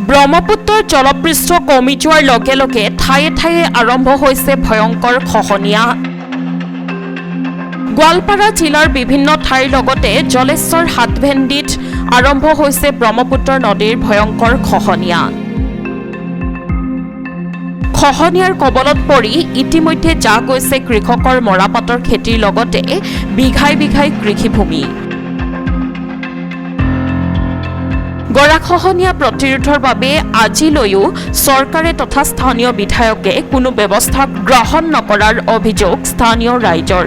ব্ৰহ্মপুত্ৰৰ জলপৃষ্ঠ কমি যোৱাৰ লগে লগে ঠায়ে ঠায়ে আৰম্ভ হৈছে ভয়ংকৰ খহনীয়া। গোৱালপাৰা জিলাৰ বিভিন্ন ঠাইৰ লগতে জলেশ্বৰ হাটভেন্দিত আৰম্ভ হৈছে ব্ৰহ্মপুত্ৰ নদীৰ ভয়ংকৰ খহনীয়া। খহনীয়াৰ কবলত পৰি ইতিমধ্যে জাহ গৈছে কৃষকৰ মৰাপাটৰ খেতিৰ লগতে বিঘাই বিঘাই কৃষিভূমি। গৰাখহনীয়া প্ৰতিৰোধৰ বাবে আজিলৈও চৰকাৰে তথা স্থানীয় বিধায়কে কোনো ব্যৱস্থা গ্ৰহণ নকৰাৰ অভিযোগ স্থানীয় ৰাইজৰ।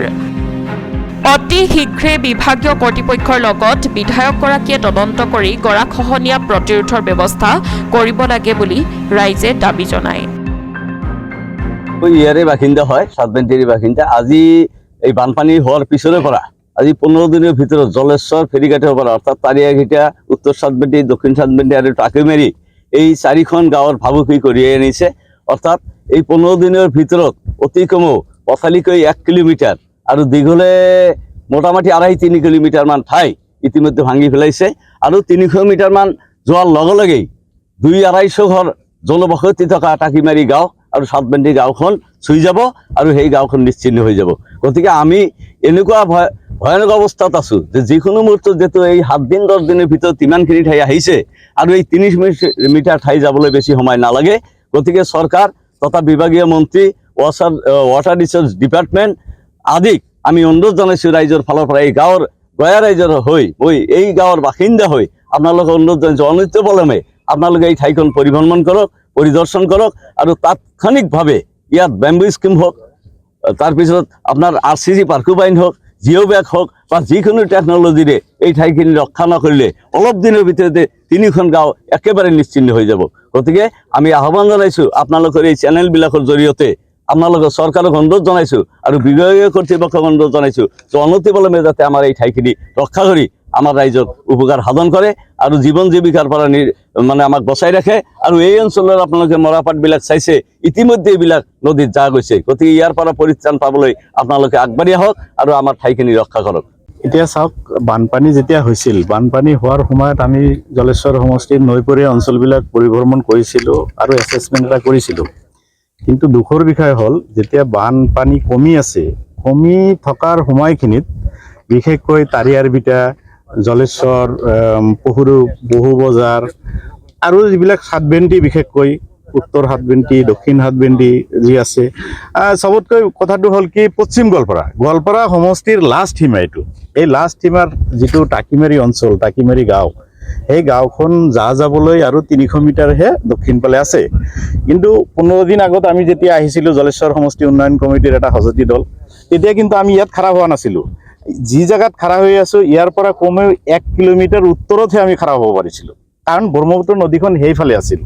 অতি শীঘ্ৰে বিভাগীয় কৰ্তৃপক্ষৰ লগত বিধায়কগৰাকীয়ে তদন্ত কৰি গৰাখহনীয়া প্ৰতিৰোধৰ ব্যৱস্থা কৰিব লাগে বুলি ৰাইজে দাবী জনায়। ইয়াৰে বাসিন্দা হয়, সাতবেন্তিৰ বাসিন্দা। আজি এই বানপানী হোৱাৰ পিছৰে পৰা আজি 15 দিনৰ ভিতৰত জলেশ্বৰ ফেৰীঘাটৰ পৰা অৰ্থাৎ তাৰিয়াঘিটা, উত্তৰ সাতবেন্তি, দক্ষিণ সাতবেন্তি আৰু টাকিমাৰী এই 4খন গাঁৱৰ ভাবুকি কঢ়িয়াই আনিছে। অৰ্থাৎ এই 15 দিনৰ ভিতৰত অতি কমেও পথালিকৈ 1 কিলোমিটাৰ আৰু দীঘলে মোটামুটি 2.5-3 কিলোমিটাৰ মান ঠাই ইতিমধ্যে ভাঙি পেলাইছে আৰু 300 মিটাৰ মান যোৱাৰ লগে লগেই 200-250 ঘৰ জলবসতি থকা টাকিমাৰী গাঁও আৰু সাতবেন্তি গাঁওখন চুই যাব আৰু সেই গাঁওখন নিশ্চিন্ন হৈ যাব। গতিকে আমি এনেকুৱা ভয়ানক অৱস্থাত আছোঁ যে যিকোনো মুহূৰ্তত যেহেতু এই 7 দিন 10 দিনৰ ভিতৰত ইমানখিনি ঠাই আহিছে আৰু এই 30 মিটাৰ ঠাই যাবলৈ বেছি সময় নালাগে। গতিকে চৰকাৰ তথা বিভাগীয় মন্ত্ৰী, ৱাটাৰ ৰিচোৰ্চ ডিপাৰ্টমেণ্ট আদিক আমি অনুৰোধ জনাইছোঁ ৰাইজৰ ফালৰ পৰা, এই গাঁৱৰ গঞা ৰাইজৰ হৈ মই এই গাঁৱৰ বাসিন্দা হৈ আপোনালোকে অনুৰোধ জনাইছোঁ, অনৈত্য পলমে আপোনালোকে এই ঠাইখন পৰিভ্ৰমণ কৰক, পৰিদৰ্শন কৰক আৰু তাৎক্ষণিকভাৱে ইয়াত বেম্বু স্কিম হওক, তাৰপিছত আপোনাৰ RCG পাৰ্কোবাইন হওক, জিঅ' বেগ হওক বা যিকোনো টেকন'লজিৰে এই ঠাইখিনি ৰক্ষা নকৰিলে অলপ দিনৰ ভিতৰতে 3খন গাঁও একেবাৰে নিশ্চিন্ন হৈ যাব। গতিকে আমি আহ্বান জনাইছোঁ আপোনালোকৰ এই চেনেলবিলাকৰ জৰিয়তে, আপোনালোকৰ চৰকাৰক অনুৰোধ জনাইছোঁ আৰু বিভাগীয় কৰ্তৃপক্ষক অনুৰোধ জনাইছোঁ যে অনতিপলমে যাতে আমাৰ এই ঠাইখিনি ৰক্ষা কৰি আমাৰ ৰাইজক উপকাৰ সাধন কৰে আৰু জীৱন জীৱিকাৰ পৰা আমাক বচাই ৰাখে। আৰু এই অঞ্চলৰ আপোনালোকে মৰাপাটবিলাক চাইছে, ইতিমধ্যে এইবিলাক নদীত যা গৈছে। গতিকে ইয়াৰ পৰা পৰিত্ৰাণ পাবলৈ আপোনালোকে আগবাঢ়ি আহক আৰু আমাৰ ঠাইখিনি ৰক্ষা কৰক। এতিয়া চাওক, বানপানী যেতিয়া হৈছিল, বানপানী হোৱাৰ সময়ত আমি জলেশ্বৰ সমষ্টিৰ নৈপৰীয়া অঞ্চলবিলাক পৰিভ্ৰমণ কৰিছিলোঁ আৰু এছেছমেণ্ট এটা কৰিছিলোঁ। কিন্তু দুখৰ বিষয় হ'ল, যেতিয়া বানপানী কমি আছে, কমি থকাৰ সময়খিনিত বিশেষকৈ তাৰিয়াৰবিটা, জলেশ্বৰ, পহুৰু, বহু বজাৰ আৰু যিবিলাক সাতবেন্তি, বিশেষকৈ উত্তৰ সাতবেন্তি, দক্ষিণ সাতবেন্তি যি আছে, চবতকৈ কথাটো হ'ল কি, পশ্চিম গোৱালপাৰা সমষ্টিৰ লাষ্ট সীমা এইটো। এই লাষ্ট সীমাৰ যিটো টাকিমাৰী অঞ্চল, টাকিমাৰী গাঁও, সেই গাঁওখন যাবলৈ আৰু 300 মিটাৰহে দক্ষিণ ফালে আছে। কিন্তু 15 দিন আগত আমি যেতিয়া আহিছিলোঁ জলেশ্বৰ সমষ্টি উন্নয়ন কমিটিৰ এটা সজতি দল, তেতিয়া কিন্তু আমি ইয়াত খাৰা হোৱা নাছিলোঁ। যি জেগাত খাৰা হৈ আছোঁ ইয়াৰ পৰা কমেও 1 কিলোমিটাৰ উত্তৰতহে আমি খাৰা হ'ব পাৰিছিলোঁ, কাৰণ ব্ৰহ্মপুত্ৰ নদীখন সেইফালে আছিল।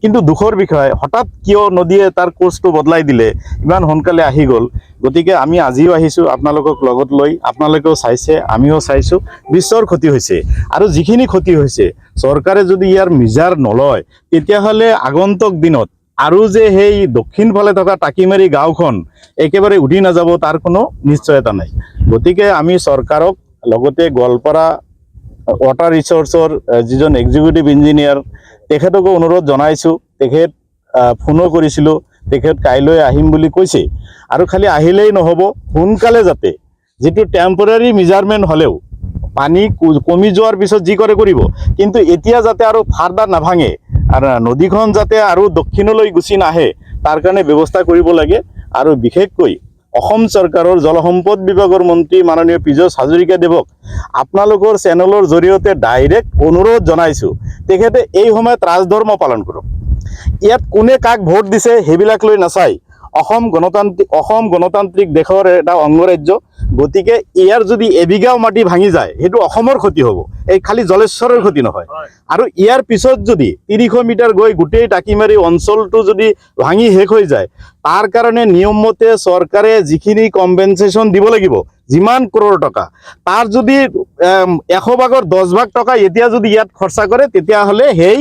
কিন্তু দুখৰ বিষয়, হঠাৎ কিয় নদীয়ে তাৰ কোৰ্চটো বদলাই দিলে, ইমান সোনকালে আহি গ'ল। গতিকে আমি আজিও আহিছোঁ আপোনালোকক লগত লৈ, আপোনালোকেও চাইছে, আমিও চাইছোঁ, বিশ্বৰ ক্ষতি হৈছে। আৰু যিখিনি ক্ষতি হৈছে চৰকাৰে যদি ইয়াৰ মিজাৰ নলয়, তেতিয়াহ'লে আগন্তুক দিনত আৰু যে সেই দক্ষিণ ফালে থকা টাকিমাৰী গাঁওখন একেবাৰে উঠি নাযাব তাৰ কোনো নিশ্চয়তা নাই। গতিকে আমি চৰকাৰক, লগতে গোৱালপাৰা ৱাটাৰ ৰিচোৰ্চৰ যিজন এক্সিকিউটিভ ইঞ্জিনিয়াৰ, তেখেতকো অনুৰোধ জনাইছোঁ। তেখেত ফোনো কৰিছিলোঁ, তেখেত কাইলৈ আহিম বুলি কৈছে। আৰু খালি আহিলেই নহ'ব, সোনকালে যাতে যিটো টেম্পৰাৰী মেজাৰমেণ্ট হ'লেও পানী কমি যোৱাৰ পিছত যি কৰে কৰিব, কিন্তু এতিয়া যাতে আৰু ফাৰ্দাৰ নাভাঙে আৰু নদীখন যাতে আৰু দক্ষিণলৈ গুচি নাহে তাৰ কাৰণে ব্যৱস্থা কৰিব লাগে। আৰু বিশেষকৈ অসম চৰকাৰৰ জলসম্পদ বিভাগৰ মন্ত্ৰী মাননীয় পীযুষ হাজৰিকাদেৱক আপোনালোকৰ চেনেলৰ জৰিয়তে ডাইৰেক্ট অনুৰোধ জনাইছোঁ, তেখেতে এই সময়ত ৰাজধৰ্ম পালন কৰক। ইয়াত কোনে কাক ভোট দিছে সেইবিলাক লৈ নাচায়। অসম গণতান্ত্ৰিক দেশৰ এটা অংগৰাজ্য। গতিকে ইয়াৰ যদি এবিঘাও মাটি ভাঙি যায় সেইটো অসমৰ ক্ষতি হ'ব, এই খালি জলেশ্বৰৰ ক্ষতি নহয়। আৰু ইয়াৰ পিছত যদি 300 মিটাৰ গৈ গোটেই টাকিমাৰী অঞ্চলটো যদি ভাঙি শেষ হৈ যায়, তাৰ কাৰণে নিয়মমতে চৰকাৰে যিখিনি কম্পেনচেশ্যন দিব লাগিব, যিমান কৰোৰ টকা, তাৰ যদি 100 ভাগৰ 10 ভাগ টকা এতিয়া যদি ইয়াত খৰচা কৰে, তেতিয়াহ'লে সেই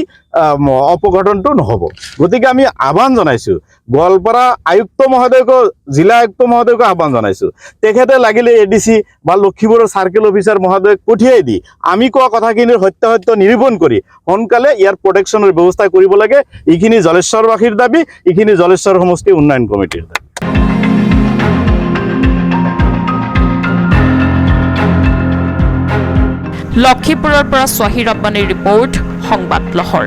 অপঘটনটো নহ'ব। গতিকে আমি আহ্বান জনাইছোঁ গোৱালপাৰা আয়ুক্ত মহোদয়কো, জিলা আয়ুক্ত মহোদয়কো আহ্বান জনাইছোঁ, তেখেতে লাগিলে এডিসি বা লক্ষীপুৰৰ চাৰ্কেল অফিচাৰ মহোদয়ক পঠিয়াই দি আমি কোৱা কথাখিনিৰ সত্যাসত্য নিৰূপণ কৰি সোনকালে ইয়াৰ প্ৰটেকশ্যনৰ ব্যৱস্থা কৰিব লাগে। এইখিনি জলেশ্বৰবাসীৰ দাবী, এইখিনি জলেশ্বৰ সমষ্টি উন্নয়ন কমিটিৰ দাবী। লক্ষীপুৰৰ পৰা স্বাহিৰ আব্বানীৰ ৰিপৰ্ট, সংবাদ লহৰ।